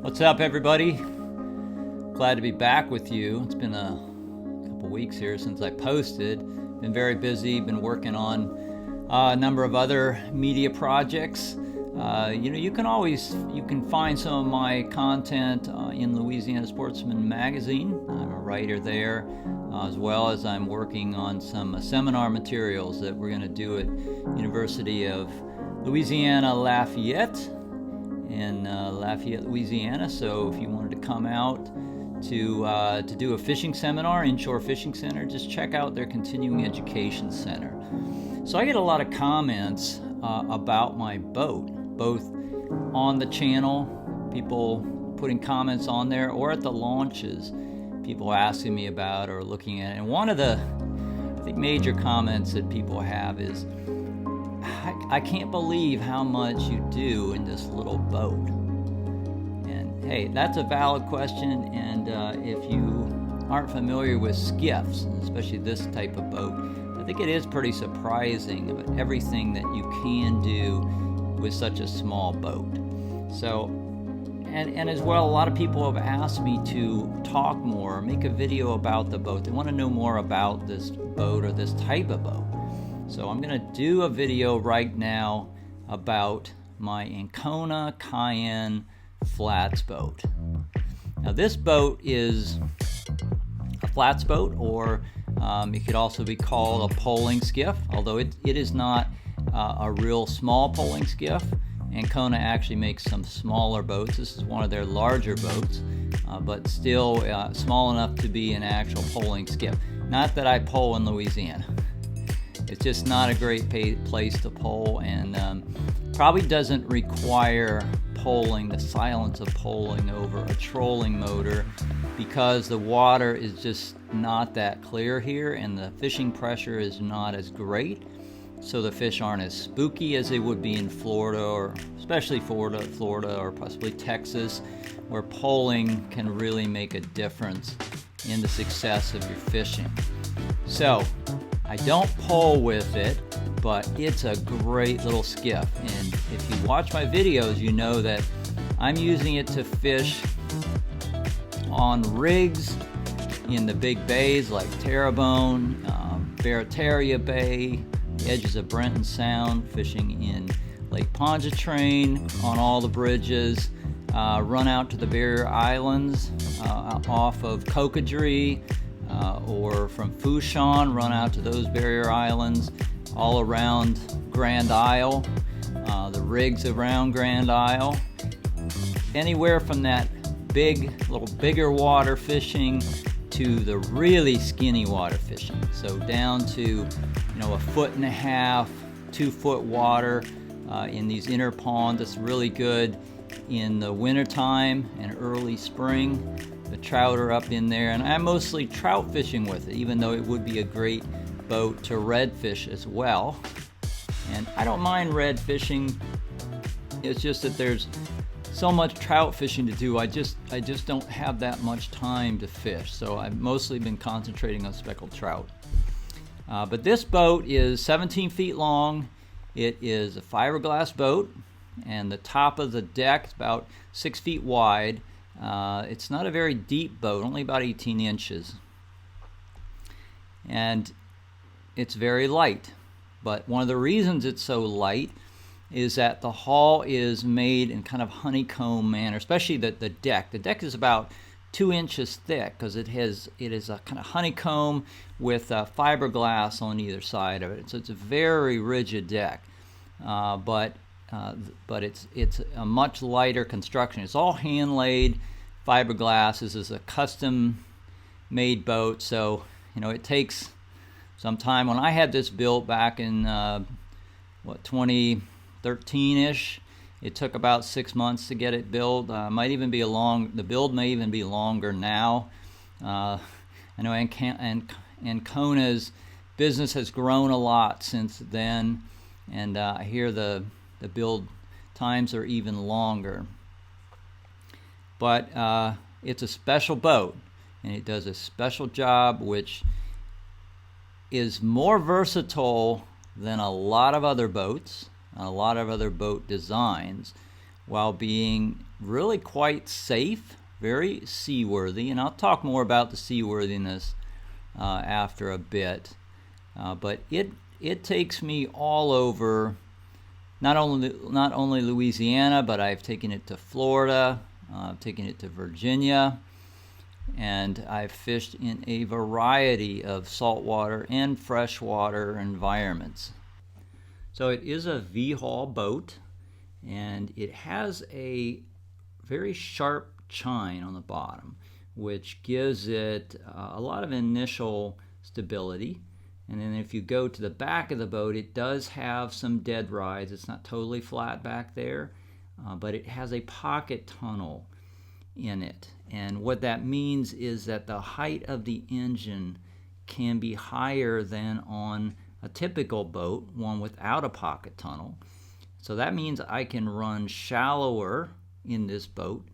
What's up, everybody? Glad to be back with you. It's been a couple weeks here since I posted. Been very busy, been working on a number of other media projects. You can find some of my content in Louisiana Sportsman magazine. I'm a writer there, as well as I'm working on some seminar materials that we're going to do at University of Louisiana Lafayette in Lafayette, Louisiana. So if you wanted to come out to do a fishing seminar, Inshore Fishing Center, just check out their continuing education center. So I get a lot of comments about my boat, both on the channel, people putting comments on there, or at the launches, people asking me about or looking at it. And one of the, I think, major comments that people have is, I can't believe how much you do in this little boat. And hey, that's a valid question, and if you aren't familiar with skiffs, especially this type of boat, I think it is pretty surprising about everything that you can do with such a small boat. So, and as well, a lot of people have asked me to talk more, make a video about the boat. They want to know more about this boat or this type of boat. So I'm going to do a video right now about my Ankona Cayenne flats boat. Now this boat is a flats boat, or it could also be called a poling skiff, although it is not a real small poling skiff. Ankona actually makes some smaller boats. This is one of their larger boats, but still small enough to be an actual poling skiff. Not that I pole in Louisiana. It's just not a great place to pole, and probably doesn't require poling, the silence of poling over a trolling motor, because the water is just not that clear here and the fishing pressure is not as great. So the fish aren't as spooky as they would be in Florida, or especially Florida or possibly Texas, where poling can really make a difference in the success of your fishing. So I don't pole with it, but it's a great little skiff. And if you watch my videos, you know that I'm using it to fish on rigs in the big bays like Terrebonne, Barataria Bay, the edges of Brenton Sound, fishing in Lake Pontchartrain, on all the bridges, run out to the Barrier Islands off of Cocodrie, or from Fouchon, run out to those Barrier Islands, all around Grand Isle, the rigs around Grand Isle, anywhere from that bigger water fishing to the really skinny water fishing. So down to, a 1.5 foot, 2 foot water in these inner ponds. It's really good in the wintertime and early spring. The trout are up in there, and I'm mostly trout fishing with it, even though it would be a great boat to redfish as well. And I don't mind red fishing. It's just that there's so much trout fishing to do. I just don't have that much time to fish, so I've mostly been concentrating on speckled trout. But this boat is 17 feet long. It is a fiberglass boat, and the top of the deck is about 6 feet wide. It's not a very deep boat, only about 18 inches. And it's very light. But one of the reasons it's so light is that the hull is made in kind of honeycomb manner, especially the deck. The deck is about 2 inches thick because it is a kind of honeycomb with fiberglass on either side of it. So it's a very rigid deck, but it's a much lighter construction. It's all hand laid fiberglass. This is a custom made boat, so it takes some time. When I had this built back in 2013-ish, it took about 6 months to get it built. The build may even be longer now. I know Ankona's business has grown a lot since then, and I hear the build times are even longer. But it's a special boat, and it does a special job, which is more versatile than a lot of other boats, a lot of other boat designs, while being really quite safe, very seaworthy, and I'll talk more about the seaworthiness after a bit. But it takes me all over, not only Louisiana, but I've taken it to Florida, I've taken it to Virginia, and I've fished in a variety of saltwater and freshwater environments. So it is a V-hull boat, and it has a very sharp chine on the bottom, which gives it a lot of initial stability. And then if you go to the back of the boat, it does have some dead rides. It's not totally flat back there, but it has a pocket tunnel in it. And what that means is that the height of the engine can be higher than on a typical boat, one without a pocket tunnel. So that means I can run shallower in this boat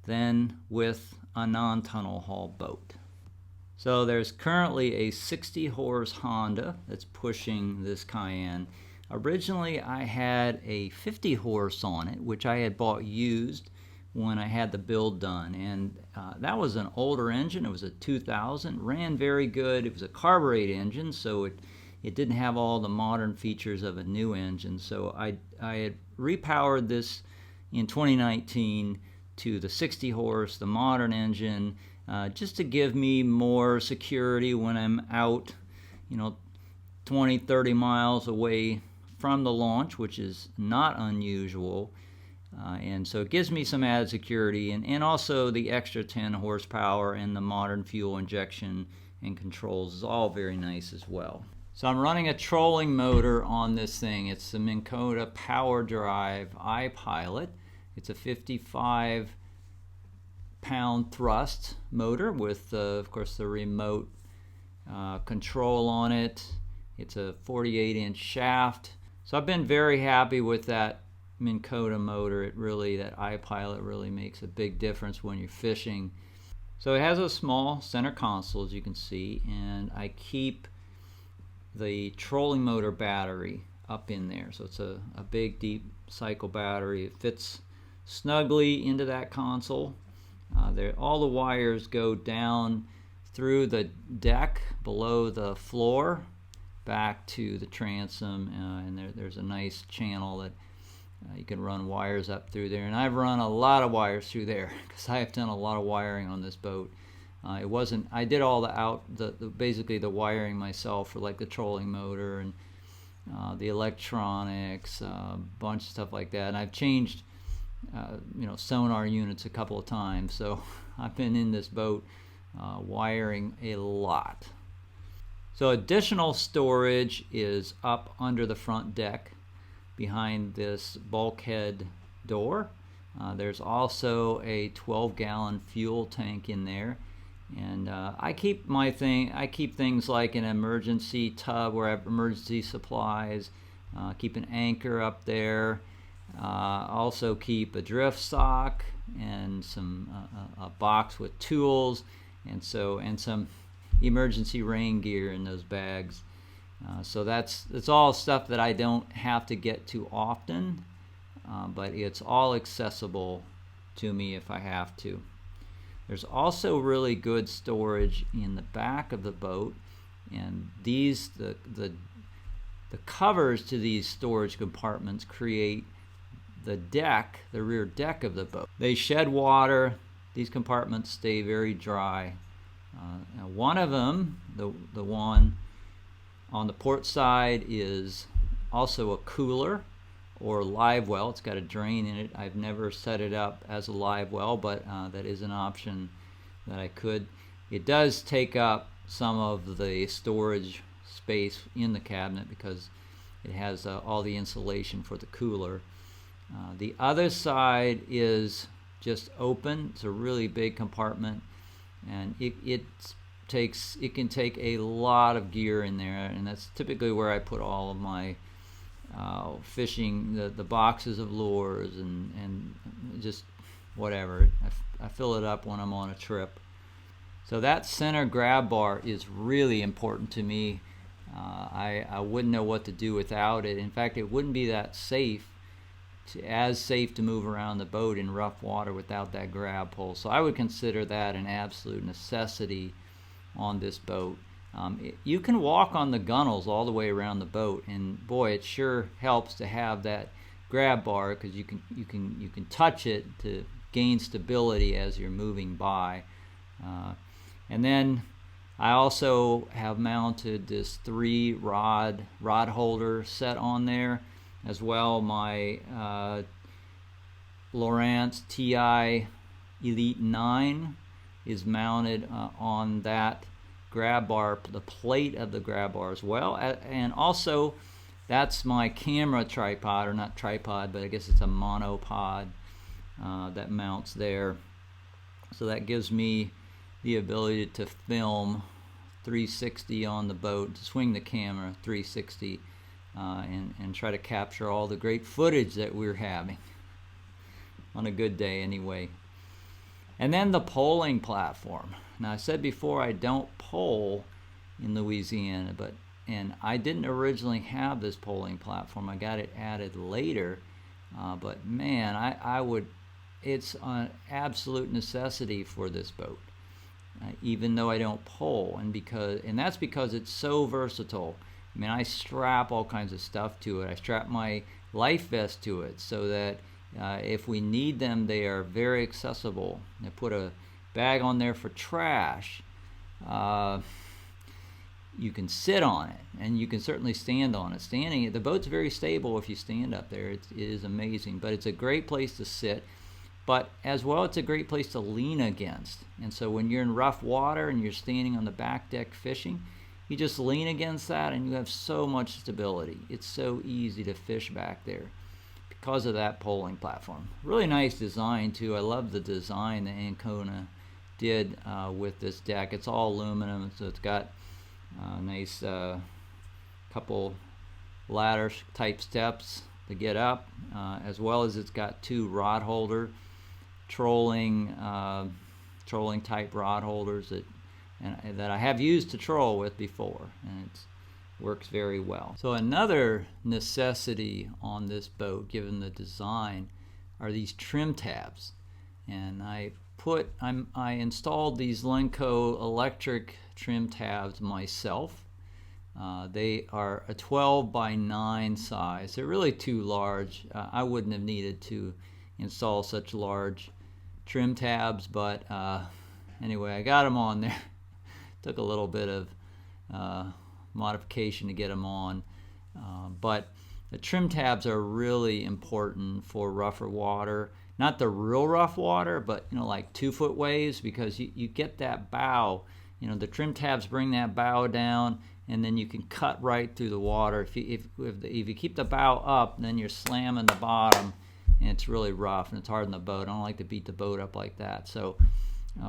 than with a non-tunnel hull boat. So there's currently a 60 horse Honda that's pushing this Cayenne. Originally I had a 50 horse on it, which I had bought used when I had the build done, and that was an older engine. It was a 2000, ran very good. It was a carbureted engine, so it didn't have all the modern features of a new engine. So I had repowered this in 2019 to the 60 horse, the modern engine, just to give me more security when I'm out, 20, 30 miles away from the launch, which is not unusual. And so it gives me some added security, and also the extra 10 horsepower and the modern fuel injection and controls is all very nice as well. So I'm running a trolling motor on this thing. It's the Ankona Power Drive iPilot. It's a 55-pound thrust motor with, of course, the remote control on it. It's a 48-inch shaft. So I've been very happy with that Ankona motor. That iPilot really makes a big difference when you're fishing. So it has a small center console, as you can see, and I keep the trolling motor battery up in there. So it's a big deep cycle battery. It fits snugly into that console. All the wires go down through the deck below the floor back to the transom, and there's a nice channel that you can run wires up through there, and I've run a lot of wires through there because I have done a lot of wiring on this boat. I did all basically the wiring myself for like the trolling motor and the electronics, a bunch of stuff like that. And I've changed sonar units a couple of times, so I've been in this boat wiring a lot. So additional storage is up under the front deck behind this bulkhead door. There's also a 12-gallon fuel tank in there, and I keep things like an emergency tub where I have emergency supplies. Keep an anchor up there. Also keep a drift sock and a box with tools, and some emergency rain gear in those bags. So it's all stuff that I don't have to get to often, but it's all accessible to me if I have to. There's also really good storage in the back of the boat, and the covers to these storage compartments create the rear deck of the boat. They shed water. These compartments stay very dry. Now one of them, the one on the port side, is also a cooler or live well. It's got a drain in it. I've never set it up as a live well, but that is an option that I could. It does take up some of the storage space in the cabinet because it has all the insulation for the cooler. The other side is just open. It's a really big compartment, and it can take a lot of gear in there, and that's typically where I put all of my fishing, the boxes of lures and just whatever. I fill it up when I'm on a trip. So that center grab bar is really important to me. I wouldn't know what to do without it. In fact, it wouldn't be that safe as safe to move around the boat in rough water without that grab pole. So I would consider that an absolute necessity on this boat. You can walk on the gunnels all the way around the boat, and boy, it sure helps to have that grab bar, because you can touch it to gain stability as you're moving by. And then I also have mounted this 3 rod holder set on there as well. My Lowrance TI Elite 9 is mounted on that grab bar, the plate of the grab bar as well. And also that's my camera tripod, or not tripod, but I guess it's a monopod that mounts there. So that gives me the ability to film 360 on the boat, to swing the camera 360 and try to capture all the great footage that we're having on a good day anyway. And then the poling platform. Now, I said before I don't pole in Louisiana, and I didn't originally have this poling platform. I got it added later, but man, it's an absolute necessity for this boat, even though I don't pole, and that's because it's so versatile. I mean, I strap all kinds of stuff to it. I strap my life vest to it so that if we need them, they are very accessible. I put a bag on there for trash. You can sit on it, and you can certainly stand on it. The boat's very stable if you stand up there. It is amazing, but it's a great place to sit. But as well, it's a great place to lean against. And so when you're in rough water and you're standing on the back deck fishing, you just lean against that and you have so much stability. It's so easy to fish back there because of that poling platform. Really nice design too. I love the design that Ankona did with this deck. It's all aluminum, so it's got a nice couple ladder type steps to get up, as well as it's got 2 rod holder trolling type rod holders that I have used to troll with before, and it works very well. So another necessity on this boat, given the design, are these trim tabs. And I installed these Lenco electric trim tabs myself. They are a 12 by 9 size. They're really too large. I wouldn't have needed to install such large trim tabs, but anyway, I got them on there. Took a little bit of modification to get them on, but the trim tabs are really important for rougher water. Not the real rough water, but like 2-foot waves, because you get that bow. The trim tabs bring that bow down, and then you can cut right through the water. If you keep the bow up, then you're slamming the bottom, and it's really rough and it's hard on the boat. I don't like to beat the boat up like that. So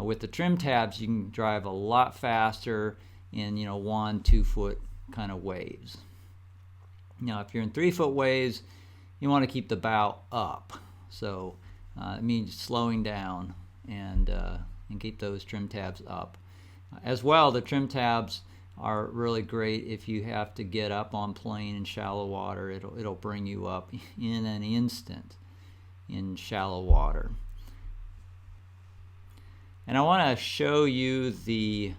with the trim tabs, you can drive a lot faster in 1-2 foot kind of waves. Now, if you're in 3-foot waves, you want to keep the bow up. So it means slowing down and keep those trim tabs up. As well, the trim tabs are really great if you have to get up on plane in shallow water. It'll bring you up in an instant in shallow water. And I want to show you the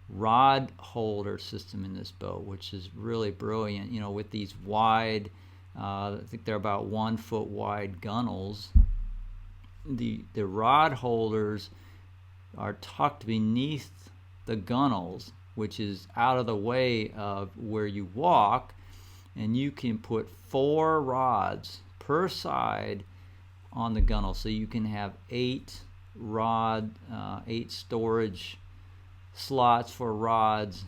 rod holder system in this boat, which is really brilliant. With these wide, I think they're about 1 foot wide gunnels. The rod holders are tucked beneath the gunnels, which is out of the way of where you walk, and you can put 4 rods per side on the gunnel, so you can have 8 storage slots for rods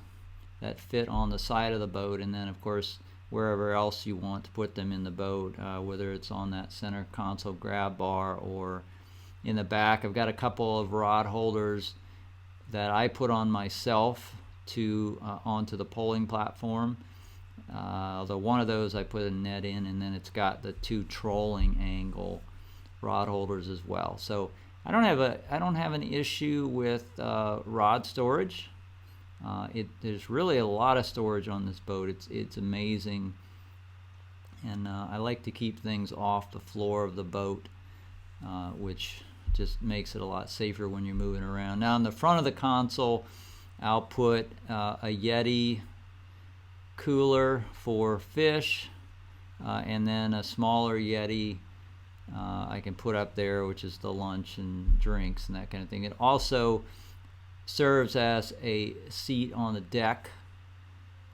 that fit on the side of the boat, and then of course wherever else you want to put them in the boat, whether it's on that center console grab bar or in the back. I've got a couple of rod holders that I put on myself onto the poling platform, although one of those I put a net in, and then it's got the 2 trolling angle rod holders as well. So I don't have an issue with rod storage. There's really a lot of storage on this boat. It's amazing, and I like to keep things off the floor of the boat, which just makes it a lot safer when you're moving around. Now in the front of the console, I'll put a Yeti cooler for fish, and then a smaller Yeti I can put up there, which is the lunch and drinks and that kind of thing. It also serves as a seat on the deck,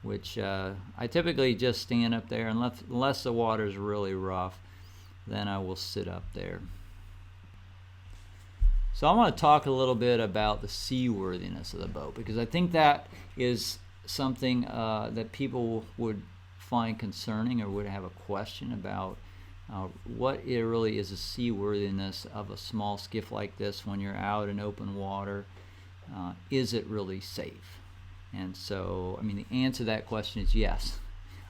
which I typically just stand up there unless the water is really rough, then I will sit up there. So I want to talk a little bit about the seaworthiness of the boat, because I think that is something that people would find concerning or would have a question about. What it really is the seaworthiness of a small skiff like this when you're out in open water. Is it really safe? And so, I mean, the answer to that question is yes.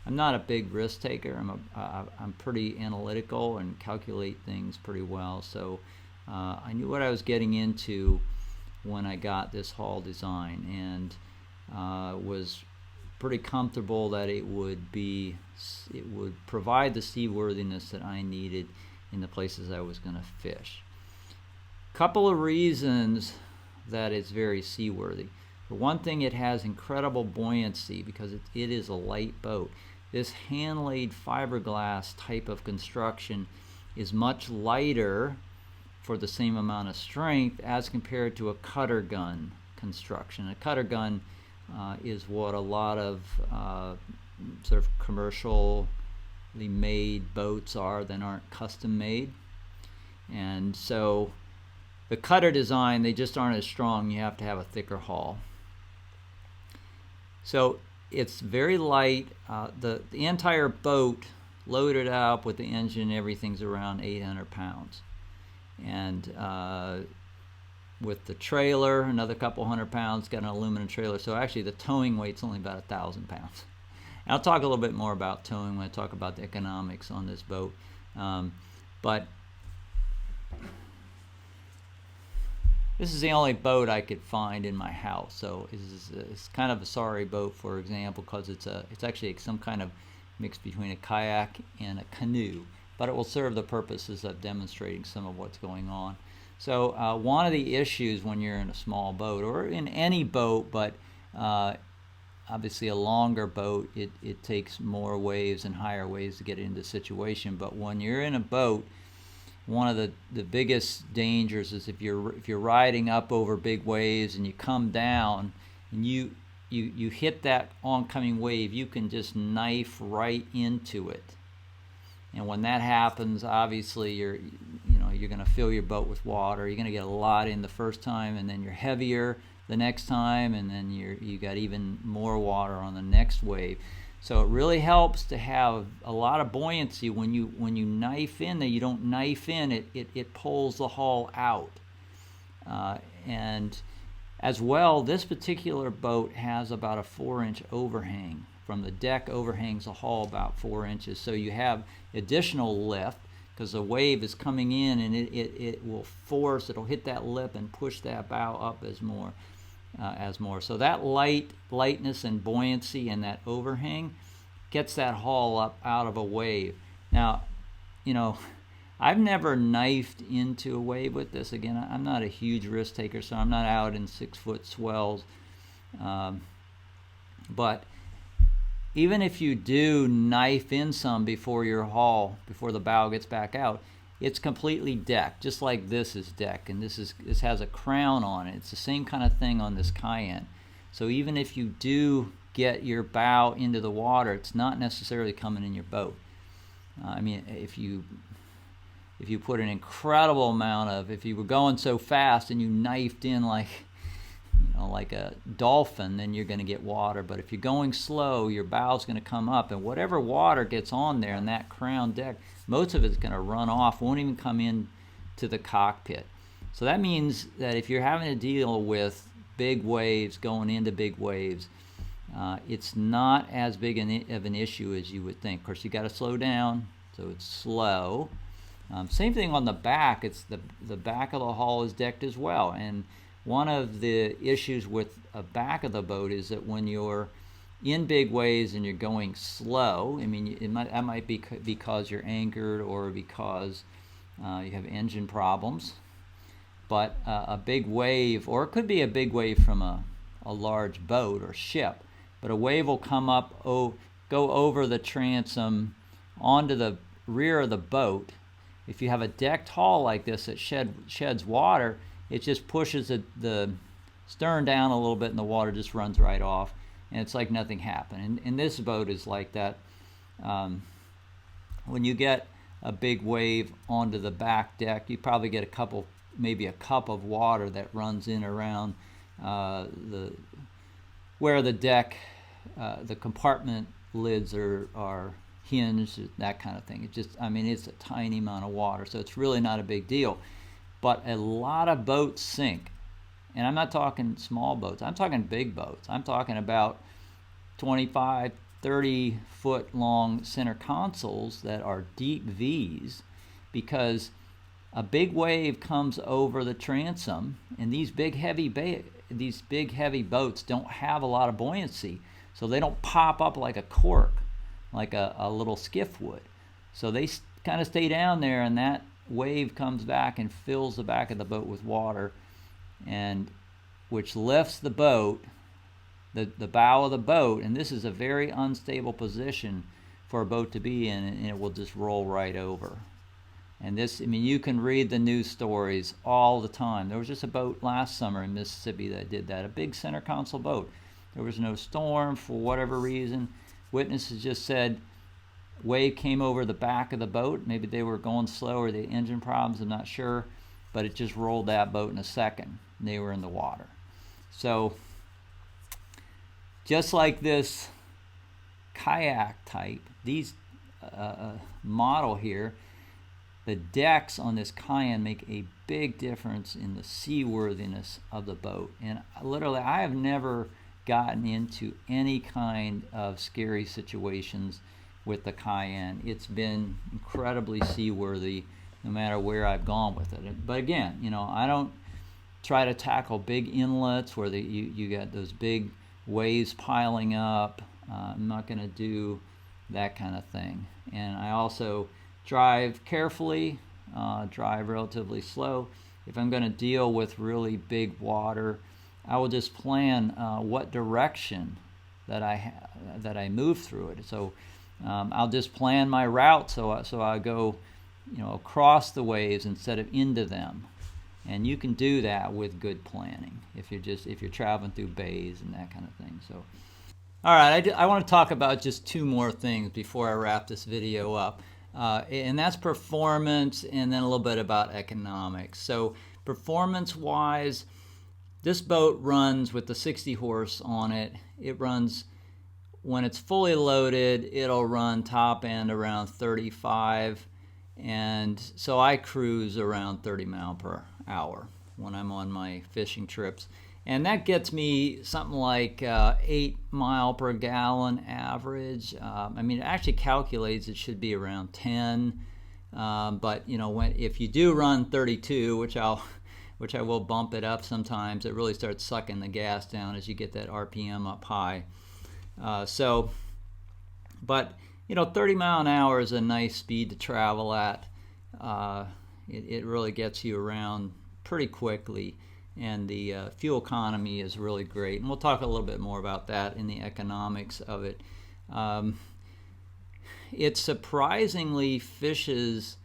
I'm not a big risk taker. I'm pretty analytical and calculate things pretty well. So I knew what I was getting into when I got this hull design, and was pretty comfortable that it would provide the seaworthiness that I needed in the places I was going to fish. Couple of reasons that it's very seaworthy. For one thing, it has incredible buoyancy because it is a light boat. This hand-laid fiberglass type of construction is much lighter for the same amount of strength as compared to a cutter gun construction. A cutter gun is what a lot of sort of commercially made boats are that aren't custom made. And so the cutter design, they just aren't as strong. You have to have a thicker hull. So it's very light. The entire boat loaded up with the engine, everything's around 800 pounds. And with the trailer, another couple hundred pounds, got an aluminum trailer. So actually the towing weight's only about 1,000 pounds. And I'll talk a little bit more about towing when I talk about the economics on this boat. But this is the only boat I could find in my house. So it's kind of a sorry boat, for example, because it's actually some kind of mix between a kayak and a canoe. But it will serve the purposes of demonstrating some of what's going on. So one of the issues when you're in a small boat, or in any boat, but obviously a longer boat, it takes more waves and higher waves to get into the situation. But when you're in a boat, one of the biggest dangers is if you're riding up over big waves and you come down and you hit that oncoming wave, you can just knife right into it. And when that happens, obviously you're going to fill your boat with water. You're going to get a lot in the first time, and then you're heavier the next time, and then you got even more water on the next wave. So it really helps to have a lot of buoyancy when you knife in. That you don't knife in, it pulls the hull out. And as well, this particular boat has about a 4-inch overhang. From the deck overhangs the hull about 4 inches, so you have additional lift because the wave is coming in, and it will force, it'll hit that lip and push that bow up as more. So that lightness and buoyancy and that overhang gets that hull up out of a wave. Now, I've never knifed into a wave with this. Again, I'm not a huge risk taker, so I'm not out in 6-foot swells. But even if you do knife in some before the bow gets back out, it's completely decked, just like this is decked, and this has a crown on it. It's the same kind of thing on this Cayenne. So even if you do get your bow into the water, it's not necessarily coming in your boat. I mean, if you put an incredible amount of, if you were going so fast and you knifed in like a dolphin, then you're going to get water. But if you're going slow, your bow's going to come up, and whatever water gets on there in that crown deck, most of it's going to run off, won't even come in to the cockpit. So that means that if you're having to deal with big waves, going into big waves, it's not as big of an issue as you would think. Of course, you got to slow down, so it's slow. Same thing on the back. It's the back of the hull is decked as well, and one of the issues with a back of the boat is that when you're in big waves and you're going slow, I mean, that might be because you're anchored or because you have engine problems. But a big wave, or it could be a big wave from a large boat or ship, but a wave will come up, go over the transom onto the rear of the boat. If you have a decked hull like this that sheds water, it just pushes the stern down a little bit and the water just runs right off, and it's like nothing happened. And this boat is like that. When you get a big wave onto the back deck, you probably get maybe a cup of water that runs in around where the deck, the compartment lids are hinged, that kind of thing. It's a tiny amount of water, so it's really not a big deal. But a lot of boats sink, and I'm not talking small boats, I'm talking big boats. I'm talking about 25, 30 foot long center consoles that are deep V's, because a big wave comes over the transom, and these big heavy boats don't have a lot of buoyancy, so they don't pop up like a cork, like a little skiff would. So they kind of stay down there, and that wave comes back and fills the back of the boat with water, and which lifts the boat, the bow of the boat, and this is a very unstable position for a boat to be in, and it will just roll right over. And this, you can read the news stories all the time. There was just a boat last summer in Mississippi that did that, a big center console boat. There was no storm for whatever reason. Witnesses just said wave came over the back of the boat. Maybe they were going slow or the engine problems, I'm not sure, but it just rolled that boat in a second, and they were in the water. So just like this kayak type, these model here, the decks on this Cayenne make a big difference in the seaworthiness of the boat. And literally, I have never gotten into any kind of scary situations with the Cayenne. It's been incredibly seaworthy no matter where I've gone with it. But again, I don't try to tackle big inlets where you got those big waves piling up. I'm not going to do that kind of thing. And I also drive carefully, drive relatively slow. If I'm going to deal with really big water, I will just plan what direction that I move through it. So I'll just plan my route so I go, across the waves instead of into them. And you can do that with good planning if you're traveling through bays and that kind of thing. So, all right, I want to talk about just two more things before I wrap this video up. And that's performance, and then a little bit about economics. So performance-wise, this boat runs with the 60 horse on it. It runs, when it's fully loaded, it'll run top end around 35, and so I cruise around 30 miles per hour when I'm on my fishing trips. And that gets me something like 8 mile per gallon average. It actually calculates it should be around 10. But if you do run 32, which I will bump it up sometimes, it really starts sucking the gas down as you get that RPM up high. But 30 mile an hour is a nice speed to travel at. It really gets you around pretty quickly. And the fuel economy is really great. And we'll talk a little bit more about that in the economics of it. It surprisingly fishes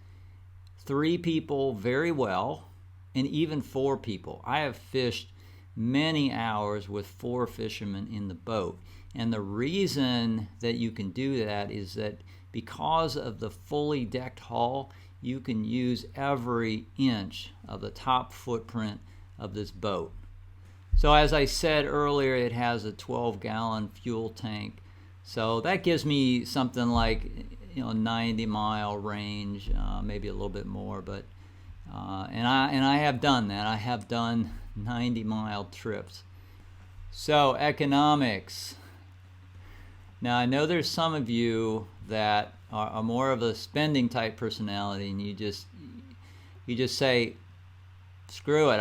3 people very well, and even 4 people. I have fished many hours with 4 fishermen in the boat. And the reason that you can do that is that because of the fully decked hull, you can use every inch of the top footprint of this boat. So as I said earlier, it has a 12-gallon fuel tank, so that gives me something like 90 mile range, maybe a little bit more, but and I have done that. I have done 90-mile trips. So economics. Now I know there's some of you that are more of a spending type personality, and you just say, screw it,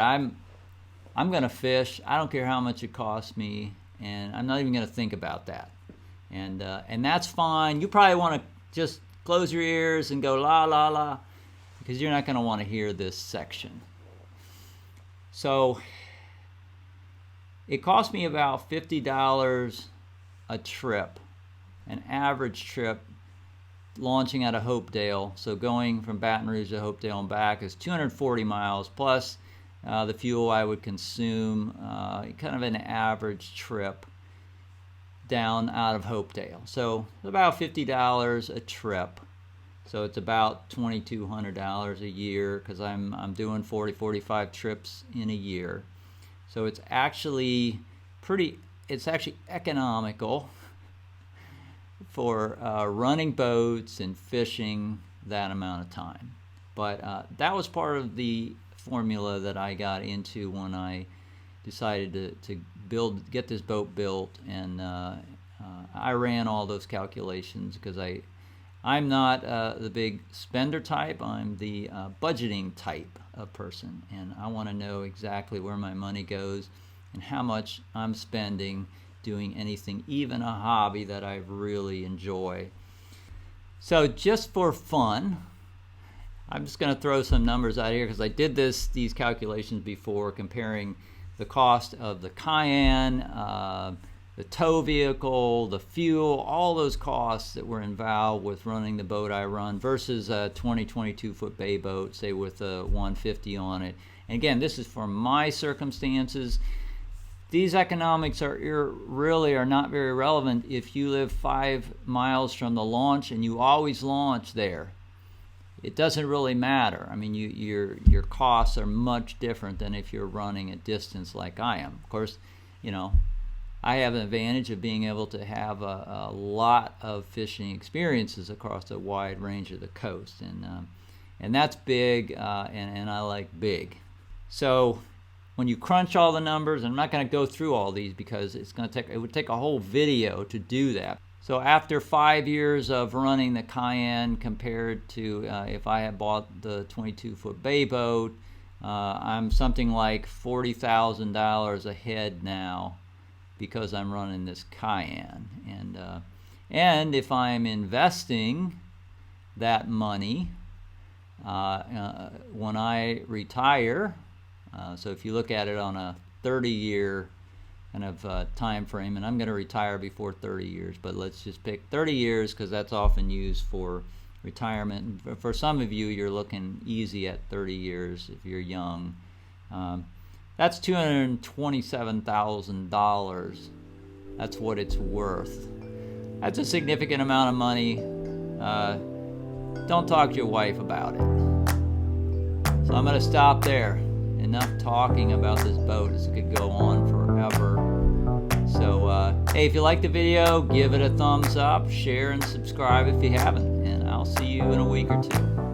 I'm going to fish. I don't care how much it costs me, and I'm not even going to think about that. And that's fine. You probably want to just close your ears and go la la la, because you're not going to want to hear this section. So it cost me about $50 a trip, an average trip, launching out of Hopedale. So going from Baton Rouge to Hopedale and back is 240 miles plus the fuel I would consume, kind of an average trip down out of Hopedale. So about $50 a trip. So it's about $2,200 a year, because I'm doing 45 trips in a year. So it's actually economical for running boats and fishing that amount of time. But that was part of the formula that I got into when I decided to get this boat built, and I ran all those calculations, because I'm not the big spender type. I'm the budgeting type of person, and I want to know exactly where my money goes and how much I'm spending doing anything, even a hobby that I really enjoy. So just for fun, I'm just going to throw some numbers out here, because I did these calculations before, comparing the cost of the Cayenne, the tow vehicle, the fuel, all those costs that were involved with running the boat I run versus a 22-foot bay boat, say with a 150 on it. And again, this is for my circumstances. These economics really are not very relevant if you live 5 miles from the launch and you always launch there. It doesn't really matter. I mean, your costs are much different than if you're running a distance like I am. Of course, I have an advantage of being able to have a lot of fishing experiences across a wide range of the coast, and that's big, and I like big. So when you crunch all the numbers, and I'm not going to go through all these because it would take a whole video to do that. So after 5 years of running the Cayenne compared to if I had bought the 22-foot bay boat, I'm something like $40,000 ahead now, because I'm running this Cayenne. And if I'm investing that money when I retire, so if you look at it on a 30-year kind of time frame, and I'm going to retire before 30 years, but let's just pick 30 years because that's often used for retirement. And for some of you, you're looking easy at 30 years if you're young. That's $227,000. That's what it's worth. That's a significant amount of money. Don't talk to your wife about it. So I'm going to stop there. Enough talking about this boat. This could go on forever. So, hey, if you like the video, give it a thumbs up, share, and subscribe if you haven't. And I'll see you in a week or two.